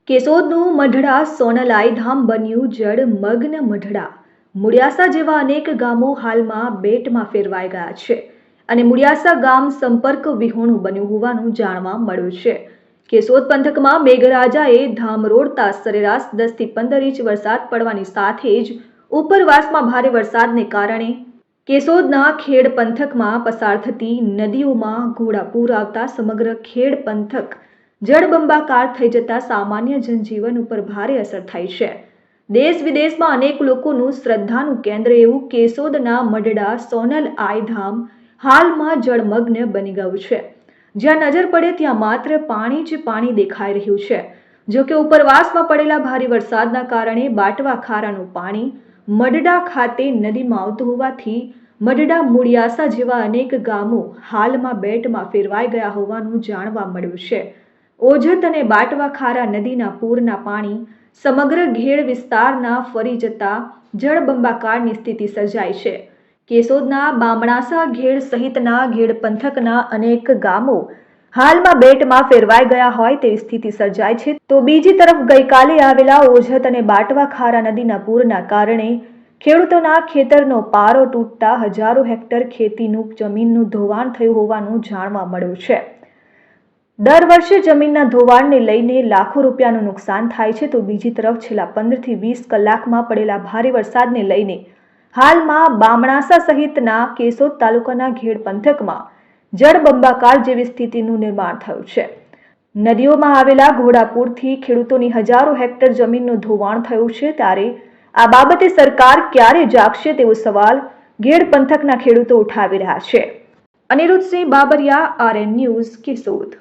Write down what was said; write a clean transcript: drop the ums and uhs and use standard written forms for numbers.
કેશોદનું મઢડા સોનલાઈ ધામ બન્યું જળમગ્ન મઢડા. મુડિયાસા જેવા અનેક ગામો હાલમાં બેટમાં ફેરવાઈ ગયા છે અને મુડિયાસા ગામ સંપર્ક વિહોણું બન્યું હોવાનું જાણવા મળ્યું છે. કેશોદ પંથકમાં મેઘરાજાએ ધામ રોડતા સરેરાશ 10 થી 15 ઇંચ વરસાદ પડવાની સાથે જ ઉપરવાસમાં ભારે વરસાદને કારણે કેશોદના ખેડ પંથકમાં પસાર થતી નદીઓમાં ઘોડાપૂર આવતા સમગ્ર ખેડ પંથક જળબંબાકાર થઈ જતા સામાન્ય જનજીવન ઉપર ભારે અસર થઈ છે. દેશ વિદેશમાં અનેક લોકોનું શ્રદ્ધાનું કેન્દ્ર એવું કેશોદના મઢડા સોનલાઈ ધામ હાલમાં જળમગ્ન બની ગયું છે. જ્યાં નજર પડે ત્યાં માત્ર પાણી જ પાણી દેખાઈ રહ્યું છે. જો કે ઉપરવાસમાં પડેલા ભારે વરસાદના કારણે બાટવા ખારાનું પાણી મઢડા ખાતે નદીમાં આવતું હોવાથી મઢડા મુડિયાસા જેવા અનેક ગામો હાલમાં બેટમાં ફેરવાઈ ગયા હોવાનું જાણવા મળ્યું છે. ઓજત અને બાટવા ખારા નદીના પૂરના પાણી સમગ્ર ઘેડ વિસ્તારના ફરી જતા જળબંબાકારની સ્થિતિ સર્જાઈ છે. કેશોદના બામણાસા ઘેડ સહિતના ઘેડ પંથકના અનેક ગામો હાલમાં બેટમાં ફેરવાઈ ગયા હોય તેવી સ્થિતિ સર્જાઈ છે. તો બીજી તરફ ગઈકાલે આવેલા ઓજત અને બાટવા ખારા નદીના પૂરના કારણે ખેડૂતોના ખેતરનો પારો તૂટતા હજારો હેક્ટર ખેતીનું જમીનનું ધોવાણ થયું હોવાનું જાણવા મળ્યું છે. દર વર્ષે જમીનના ધોવાણને લઈને લાખો રૂપિયાનું નુકસાન થાય છે. તો બીજી તરફ છેલ્લા 15 થી 20 કલાકમાં પડેલા ભારે વરસાદને લઈને હાલમાં બામણાસા સહિતના કેશોદ તાલુકાના ઘેડ પંથકમાં જળબંબાકાર જેવી સ્થિતિનું નિર્માણ થયું છે. નદીઓમાં આવેલા ઘોડાપૂરથી ખેડૂતોની હજારો હેક્ટર જમીનનું ધોવાણ થયું છે. ત્યારે આ બાબતે સરકાર ક્યારે જાગશે તેવો સવાલ ઘેડ પંથકના ખેડૂતો ઉઠાવી રહ્યા છે. Aniruddhsinh Babariya, RN news, Keshod.